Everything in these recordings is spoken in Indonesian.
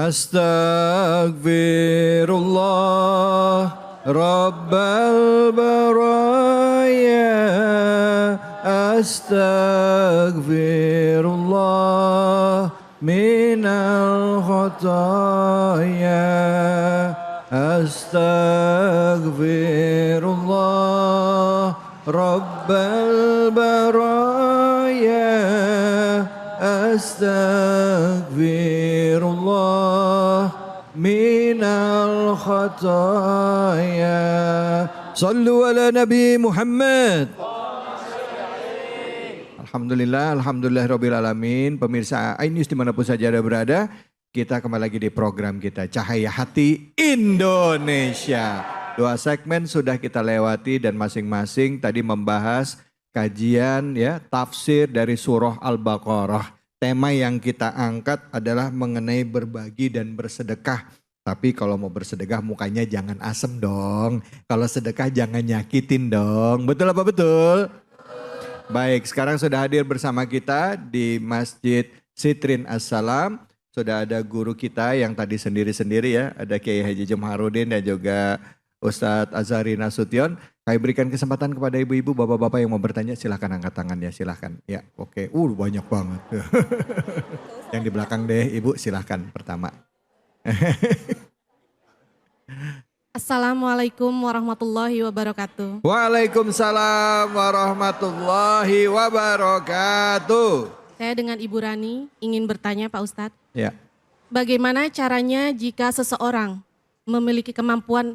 Astaghfirullah Rabbal baraya. Astaghfirullah minal khataya. Astaghfirullah Rabbal baraya. Astaghfirullah minal khataya. Sallu ala Nabi Muhammad. Alhamdulillah rabbil alamin. Pemirsa iNews dimanapun saja Anda berada, kita kembali lagi di program kita Cahaya Hati Indonesia. 2 segmen sudah kita lewati dan masing-masing tadi membahas kajian ya tafsir dari surah Al-Baqarah. Tema yang kita angkat adalah mengenai berbagi dan bersedekah. Tapi kalau mau bersedekah mukanya jangan asem dong. Kalau sedekah jangan nyakitin dong. Betul apa betul? Baik, sekarang sudah hadir bersama kita di Masjid Sitrin As-Salam. Sudah ada guru kita yang tadi sendiri-sendiri ya. Ada Kiai Haji Jumharudin dan juga Ustadz Azhari Nasution. Kami berikan kesempatan kepada ibu-ibu, bapak-bapak yang mau bertanya, silahkan angkat tangan ya, silahkan. Ya, oke. Banyak banget. Yang di belakang deh, ibu silahkan pertama. Assalamualaikum warahmatullahi wabarakatuh. Waalaikumsalam warahmatullahi wabarakatuh. Saya dengan Ibu Rani ingin bertanya Pak Ustadz. Ya. Bagaimana caranya jika seseorang memiliki kemampuan,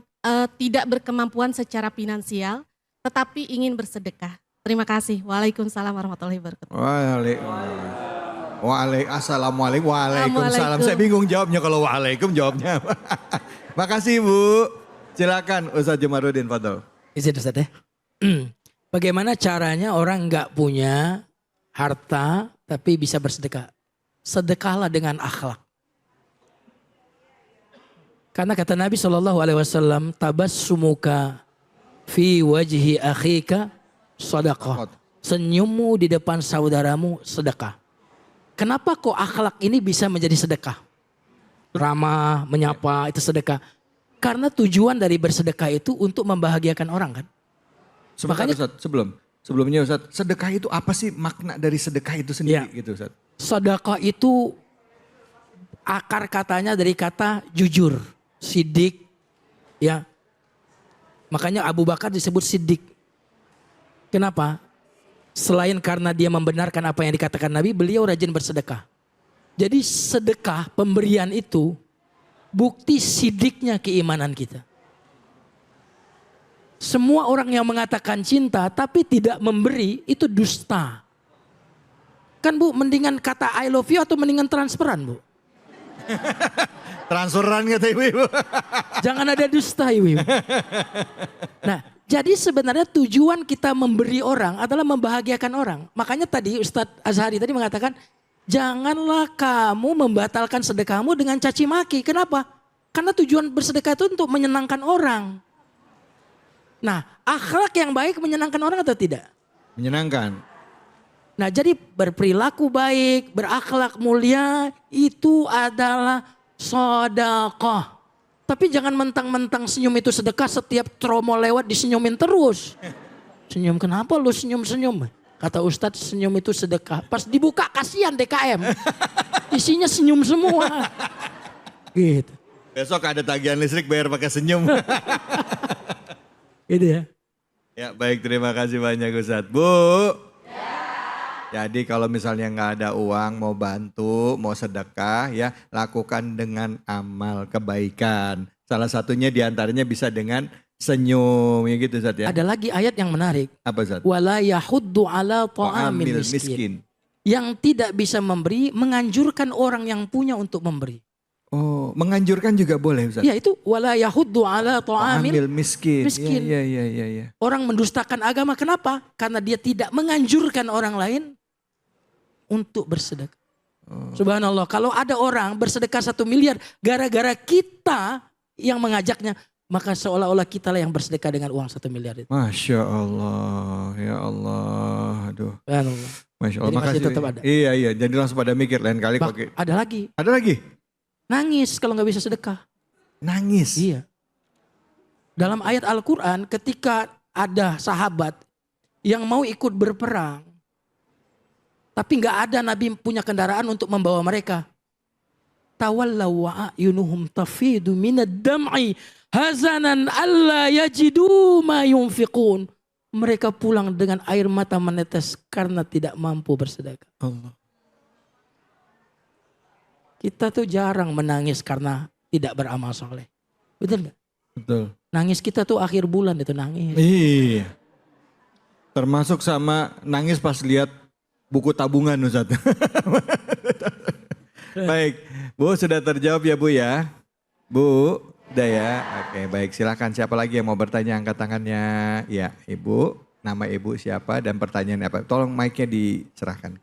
tidak berkemampuan secara finansial, tetapi ingin bersedekah? Terima kasih. Waalaikumsalam warahmatullahi wabarakatuh. Assalamualaikum. Waalaikumsalam. Saya bingung jawabnya kalau waalaikum jawabnya. Makasih Bu. Silakan Ustadz Jumharudin, fadhol. Izin Ustadz ya. Bagaimana caranya orang nggak punya harta tapi bisa bersedekah? Sedekahlah dengan akhlak. Karena kata Nabi SAW, tabassumuka fi wajhi akhika sadaqah. Senyummu di depan saudaramu sedekah. Kenapa kok akhlak ini bisa menjadi sedekah? Ramah, menyapa itu sedekah. Karena tujuan dari bersedekah itu untuk membahagiakan orang kan. Sebentar, makanya Ustadz, sebelumnya Ustadz, sedekah itu apa sih makna dari sedekah itu sendiri gitu Ustadz? Sedekah itu akar katanya dari kata jujur, sidik ya. Makanya Abu Bakar disebut sidik. Kenapa? Selain karena dia membenarkan apa yang dikatakan Nabi, beliau rajin bersedekah. Jadi sedekah pemberian itu bukti sidiknya keimanan kita. Semua orang yang mengatakan cinta tapi tidak memberi itu dusta. Kan Bu, mendingan kata I love you atau mendingan transferan Bu? Transferan kata ibu-ibu. Jangan ada dusta ibu. Nah, jadi sebenarnya tujuan kita memberi orang adalah membahagiakan orang. Makanya tadi Ustadz Azhari tadi mengatakan, janganlah kamu membatalkan sedekahmu dengan caci maki. Kenapa? Karena tujuan bersedekah itu untuk menyenangkan orang. Nah, akhlak yang baik menyenangkan orang atau tidak? Menyenangkan. Nah, jadi berperilaku baik, berakhlak mulia itu adalah sedekah. Tapi jangan mentang-mentang senyum itu sedekah, setiap tromo lewat disenyumin terus. Senyum, kenapa lu senyum-senyum? Kata Ustadz, senyum itu sedekah. Pas dibuka kasihan DKM. Isinya senyum semua. Gitu. Besok ada tagihan listrik bayar pakai senyum. Gitu ya. Ya baik, terima kasih banyak Ustadz. Bu. Jadi kalau misalnya nggak ada uang, mau bantu, mau sedekah ya lakukan dengan amal kebaikan. Salah satunya diantaranya bisa dengan senyum ya gitu Ustadz ya. Ada lagi ayat yang menarik. Apa Ustadz? Wala yahuddu ala ta'amil miskin. Yang tidak bisa memberi menganjurkan orang yang punya untuk memberi. Oh, menganjurkan juga boleh Ustadz? Ya itu wala yahuddu ala ta'amil miskin. Iya. Orang mendustakan agama kenapa? Karena dia tidak menganjurkan orang lain untuk bersedekah. Subhanallah, kalau ada orang bersedekah 1 miliar gara-gara kita yang mengajaknya, maka seolah-olah kita lah yang bersedekah dengan uang 1 miliar itu. Masya Allah, ya Allah, aduh. Subhanallah. Masya Allah, Jadi makasih. tetap ada. Iya, jadi langsung pada mikir lain kali. Ada lagi. Ada lagi? Nangis kalau nggak bisa sedekah. Nangis. Iya. Dalam ayat Al-Quran ketika ada sahabat yang mau ikut berperang. Tapi nggak ada Nabi punya kendaraan untuk membawa mereka. Tawallaw wa a'yunuhum tafidu minad dam'i hazanan alla yajidu ma yunfiqun. Mereka pulang dengan air mata menetes karena tidak mampu bersedekah. Allah. Kita tuh jarang menangis karena tidak beramal soleh. Betul nggak? Betul. Nangis kita tuh akhir bulan itu nangis. Iya. Termasuk sama nangis pas lihat buku tabungan Ustaz. Baik, Bu sudah terjawab ya Bu ya. Bu, udah ya. Oke, baik, silakan siapa lagi yang mau bertanya angkat tangannya. Ya, Ibu, nama Ibu siapa dan pertanyaan apa? Tolong mic-nya diserahkan.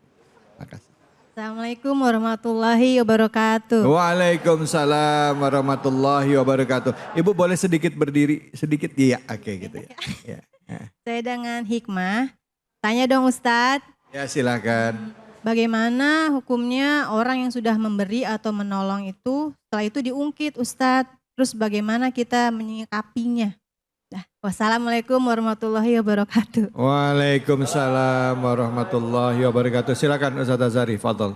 Makasih. Assalamualaikum warahmatullahi wabarakatuh. Waalaikumsalam warahmatullahi wabarakatuh. Ibu boleh sedikit berdiri, sedikit? Iya, oke gitu ya. Ya, Saya dengan hikmah. Tanya dong Ustadz, ya silakan. bagaimana hukumnya orang yang sudah memberi atau menolong itu setelah itu diungkit Ustadz. Terus bagaimana kita menyikapinya? Wassalamualaikum warahmatullahi wabarakatuh. Waalaikumsalam warahmatullahi wabarakatuh. Silakan Ustaz Azhari, fadhol.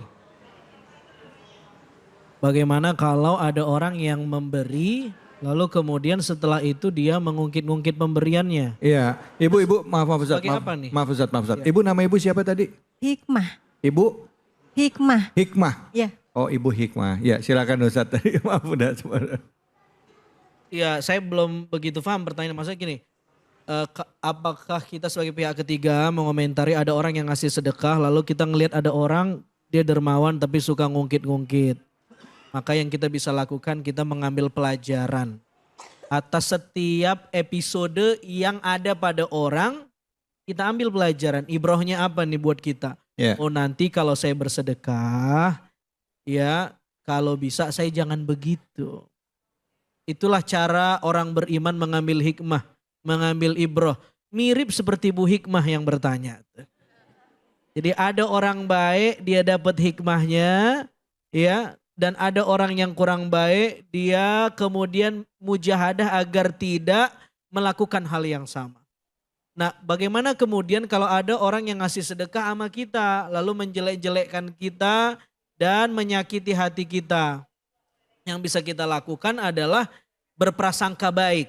Bagaimana kalau ada orang yang memberi, lalu kemudian setelah itu dia mengungkit-ungkit pemberiannya? Iya, Ibu, maaf Ustaz. Sebagai Maaf, apa nih? maaf Ustaz. Ibu nama Ibu siapa tadi? Hikmah, Ibu hikmah. Hikmah. Ya, Oh, Ibu Hikmah. Ya, silakan Ustaz tadi. Maaf udah sebenarnya. Ya, saya belum begitu paham pertanyaan. Maksudnya gini, apakah kita sebagai pihak ketiga mengomentari ada orang yang ngasih sedekah, lalu kita ngelihat ada orang dia dermawan tapi suka ngungkit-ngungkit. Maka yang kita bisa lakukan, kita mengambil pelajaran atas setiap episode yang ada pada orang, kita ambil pelajaran. Ibrohnya apa nih buat kita? Ya. Oh, nanti kalau saya bersedekah, ya kalau bisa saya jangan begitu. Itulah cara orang beriman mengambil hikmah, mengambil ibroh. Mirip seperti Bu Hikmah yang bertanya. Jadi ada orang baik, dia dapat hikmahnya, ya, dan ada orang yang kurang baik, dia kemudian mujahadah agar tidak melakukan hal yang sama. Nah, bagaimana kemudian kalau ada orang yang ngasih sedekah sama kita, lalu menjelek-jelekkan kita dan menyakiti hati kita? Yang bisa kita lakukan adalah berprasangka baik.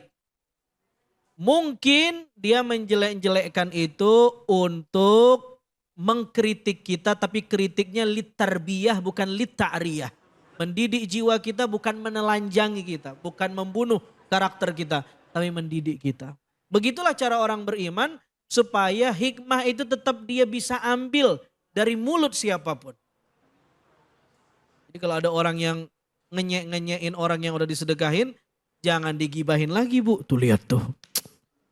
Mungkin dia menjelek-jelekkan itu untuk mengkritik kita, tapi kritiknya litarbiyah bukan lita'riyah. Mendidik jiwa kita bukan menelanjangi kita, bukan membunuh karakter kita, tapi mendidik kita. Begitulah cara orang beriman supaya hikmah itu tetap dia bisa ambil dari mulut siapapun. Jadi kalau ada orang yang ngenyek-ngenyekin orang yang udah disedekahin, jangan digibahin lagi Bu. Tuh lihat tuh,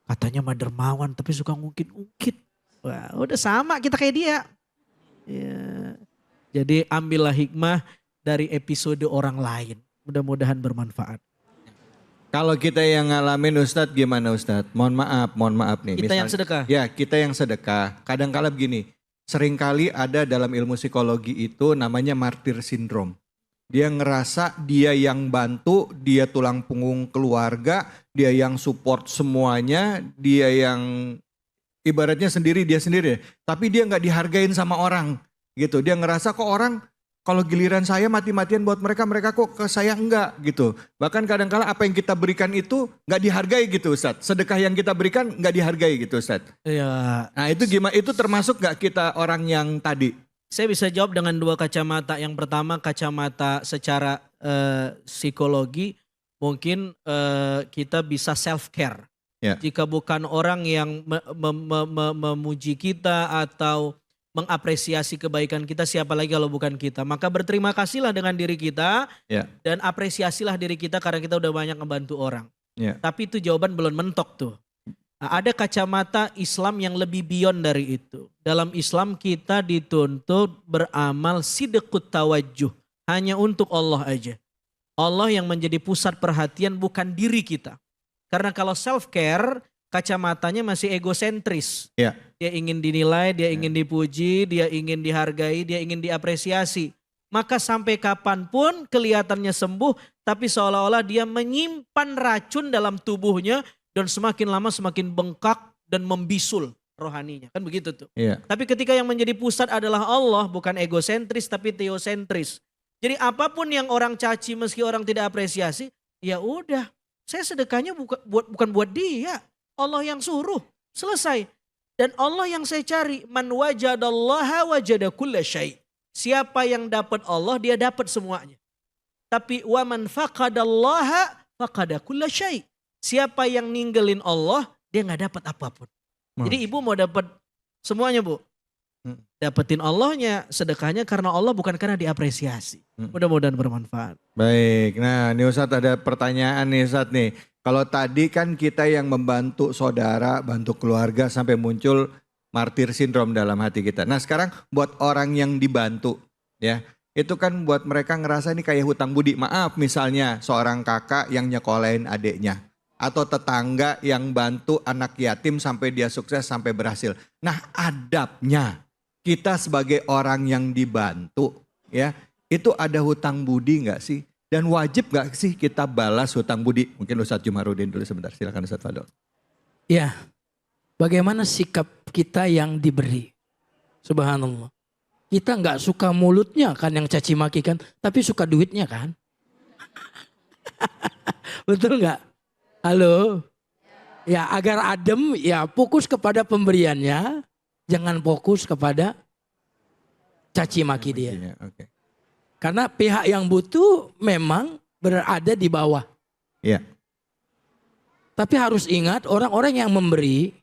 katanya mah dermawan tapi suka ngungkit-ngungkit. Wah udah sama kita kayak dia. Ya. Jadi ambillah hikmah dari episode orang lain. Mudah-mudahan bermanfaat. Kalau kita yang ngalamin Ustadz gimana Ustadz? Mohon maaf nih. Kita yang sedekah? Ya, kita yang sedekah. Kadang-kala begini, seringkali ada dalam ilmu psikologi itu namanya martir syndrome. Dia ngerasa dia yang bantu, dia tulang punggung keluarga, dia yang support semuanya, dia yang ibaratnya dia sendiri. Tapi dia nggak dihargain sama orang gitu. Dia ngerasa kok orang kalau giliran saya mati-matian buat mereka kok ke saya enggak gitu. Bahkan kadang-kala apa yang kita berikan itu nggak dihargai gitu Ustadz. Sedekah yang kita berikan nggak dihargai gitu Ustadz. Iya. Nah itu gimana? Itu termasuk nggak kita orang yang tadi? Saya bisa jawab dengan dua kacamata. Yang pertama kacamata secara psikologi, mungkin kita bisa self care. Ya. Jika bukan orang yang memuji kita atau mengapresiasi kebaikan kita, siapa lagi kalau bukan kita. Maka berterima kasihlah dengan diri kita, Ya. dan apresiasilah diri kita karena kita udah banyak membantu orang. Ya. Tapi itu jawaban belum mentok tuh. Nah, ada kacamata Islam yang lebih beyond dari itu. Dalam Islam kita dituntut beramal sidqut tawajjuh. Hanya untuk Allah aja. Allah yang menjadi pusat perhatian, bukan diri kita. Karena kalau self care, kacamatanya masih egosentris. Ya. Dia ingin dinilai, dia ingin dipuji, dia ingin dihargai, dia ingin diapresiasi. maka sampai kapanpun kelihatannya sembuh, tapi seolah-olah dia menyimpan racun dalam tubuhnya dan semakin lama semakin bengkak dan membisul rohaninya. Kan begitu tuh. Iya. Tapi ketika yang menjadi pusat adalah Allah, bukan egosentris tapi teosentris. Jadi apapun yang orang caci meski orang tidak apresiasi, ya udah, saya sedekahnya bukan buat dia. Allah yang suruh, selesai. Dan Allah yang saya cari, man wajadallaha wajada kulla syai'. Siapa yang dapat Allah, dia dapat semuanya. Tapi wa man faqadallaha faqada kulla syai'. Siapa yang ninggalin Allah, dia nggak dapat apapun. Jadi ibu mau dapat semuanya, Bu. Dapetin Allahnya, sedekahnya karena Allah, bukan karena diapresiasi. Mudah-mudahan bermanfaat. Baik, nah ini Ustadz ada pertanyaan nih Ustadz nih. Kalau tadi kan kita yang membantu saudara, bantu keluarga sampai muncul martir sindrom dalam hati kita. Nah sekarang buat orang yang dibantu ya, itu kan buat mereka ngerasa ini kayak hutang budi. Maaf misalnya seorang kakak yang nyekolahin adiknya. Atau tetangga yang bantu anak yatim sampai dia sukses, sampai berhasil. Nah adabnya kita sebagai orang yang dibantu ya, itu ada hutang budi nggak sih? Dan wajib nggak sih kita balas hutang budi? Mungkin Ustadz Jumarudin dulu sebentar, silakan Ustadz Fadol. Ya, bagaimana sikap kita yang diberi? Subhanallah. Kita nggak suka mulutnya kan yang caci maki kan, tapi suka duitnya kan? Betul nggak? Halo? Ya agar adem, ya fokus kepada pemberiannya, jangan fokus kepada caci maki dia. Oke. Karena pihak yang butuh memang berada di bawah. Iya. Tapi harus ingat orang-orang yang memberi,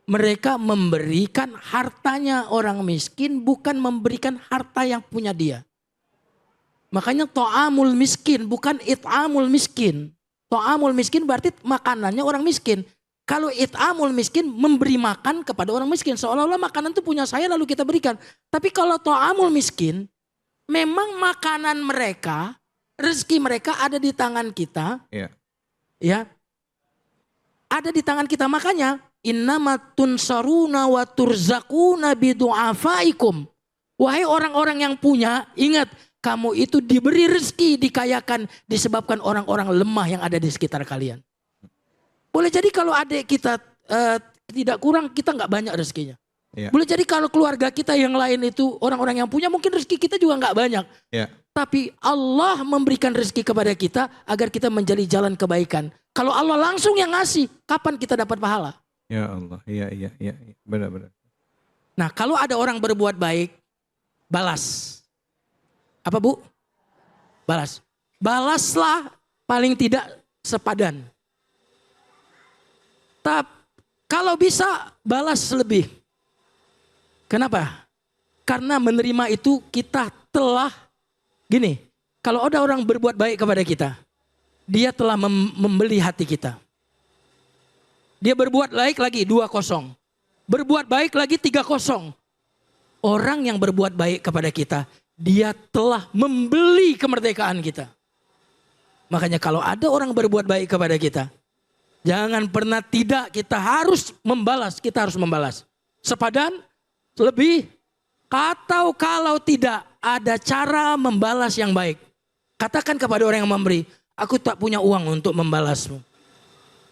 mereka memberikan hartanya orang miskin, bukan memberikan harta yang punya dia. Makanya to'amul miskin, bukan it'amul miskin. To'amul miskin berarti makanannya orang miskin. Kalau it'amul miskin, memberi makan kepada orang miskin. Seolah-olah makanan itu punya saya lalu kita berikan. Tapi kalau to'amul miskin, memang makanan mereka, rezeki mereka ada di tangan kita. Iya. Ya. Ada di tangan kita, makanya innama tunsaruna wa turzaquna bidu'afaikum. Wahai orang-orang yang punya, ingat kamu itu diberi rezeki, dikayakan disebabkan orang-orang lemah yang ada di sekitar kalian. Boleh jadi kalau adik kita tidak kurang, kita nggak banyak rezekinya. Ya. Boleh jadi kalau keluarga kita yang lain itu orang-orang yang punya, mungkin rezeki kita juga nggak banyak. Ya. Tapi Allah memberikan rezeki kepada kita agar kita menjadi jalan kebaikan. Kalau Allah langsung yang ngasih, kapan kita dapat pahala? Ya Allah, iya, benar-benar. Nah kalau ada orang berbuat baik, balas. Apa Bu? Balas. Balaslah paling tidak sepadan. Tapi kalau bisa balas lebih. Kenapa? Karena menerima itu kita telah, gini, kalau ada orang berbuat baik kepada kita, dia telah membeli hati kita. Dia berbuat baik lagi 2-0. Berbuat baik lagi 3-0. Orang yang berbuat baik kepada kita, dia telah membeli kemerdekaan kita. Makanya kalau ada orang berbuat baik kepada kita, jangan pernah tidak, kita harus membalas, Sepadan, lebih, atau kalau tidak ada cara membalas yang baik. Katakan kepada orang yang memberi, aku tak punya uang untuk membalasmu.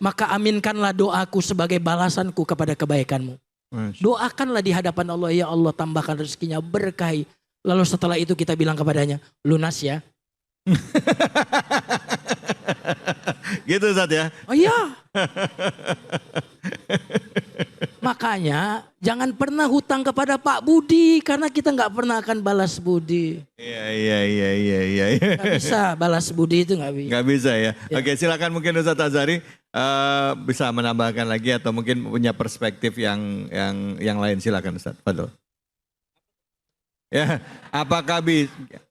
Maka aminkanlah doaku sebagai balasanku kepada kebaikanmu. Doakanlah di hadapan Allah, ya Allah tambahkan rezekinya, berkahi. Lalu setelah itu kita bilang kepadanya, lunas ya. Gitu Ustadz ya? Oh iya. Makanya jangan pernah hutang kepada Pak Budi, karena kita nggak pernah akan balas budi. Iya. Gak bisa balas budi itu nggak bisa. Gak bisa ya? Ya. Oke, silakan mungkin Ustadz Azhari bisa menambahkan lagi atau mungkin punya perspektif yang lain, silakan Ustadz Fadol. Ya, apakah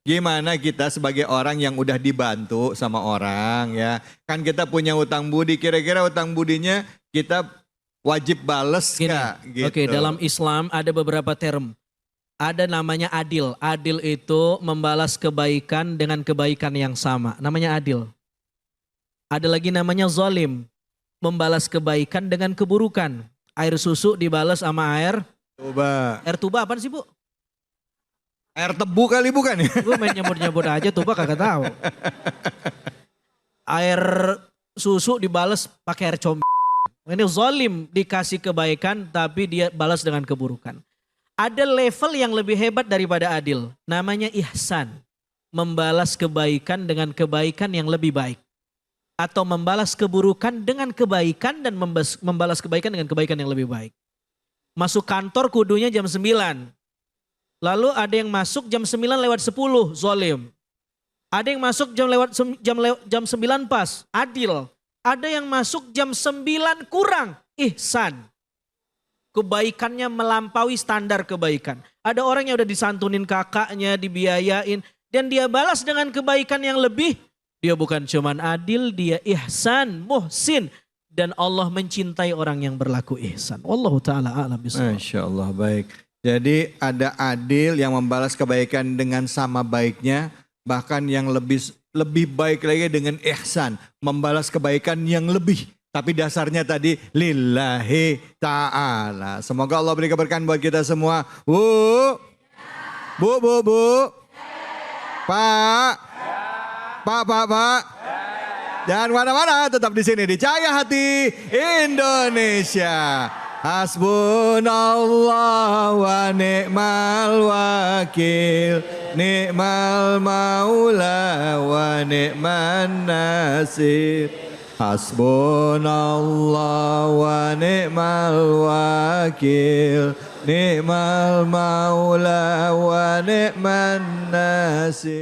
gimana kita sebagai orang yang udah dibantu sama orang ya, kan kita punya utang budi, kira-kira utang budinya kita wajib bales nggak? Gitu. Oke, dalam Islam ada beberapa term. Ada namanya adil. Adil itu membalas kebaikan dengan kebaikan yang sama. Namanya adil. Ada lagi namanya zalim. Membalas kebaikan dengan keburukan. Air susu dibalas sama air Coba. tuba apaan sih Bu? Air tebu kali bukan ya? Gue main nyebut-nyebut aja tuh Pak kagak tahu. Air susu dibales pakai air combe. Ini zalim, dikasih kebaikan tapi dia balas dengan keburukan. Ada level yang lebih hebat daripada adil. Namanya ihsan. Membalas kebaikan dengan kebaikan yang lebih baik. Atau membalas keburukan dengan kebaikan dan membalas kebaikan dengan kebaikan yang lebih baik. Masuk kantor kudunya jam 9. Lalu ada yang masuk jam 9 lewat 10, zalim. Ada yang masuk jam 9 pas, adil. Ada yang masuk jam 9 kurang, ihsan. Kebaikannya melampaui standar kebaikan. Ada orang yang udah disantunin kakaknya, dibiayain. Dan dia balas dengan kebaikan yang lebih. Dia bukan cuman adil, dia ihsan, muhsin. Dan Allah mencintai orang yang berlaku ihsan. Wallahu ta'ala a'lam bishawab. Masya Allah, baik. Jadi ada adil yang membalas kebaikan dengan sama baiknya. Bahkan yang lebih baik lagi dengan ihsan. Membalas kebaikan yang lebih. Tapi dasarnya tadi lillahi ta'ala. Semoga Allah beri keberkahan buat kita semua. Bu. Pak. Pak. Dan mana-mana tetap di sini di Cahaya Hati Indonesia. Hasbunallah wa ni'mal wakil, ni'mal maula wa ni'man nasir. Hasbunallah wa ni'mal wakil, ni'mal maula wa ni'man nasir.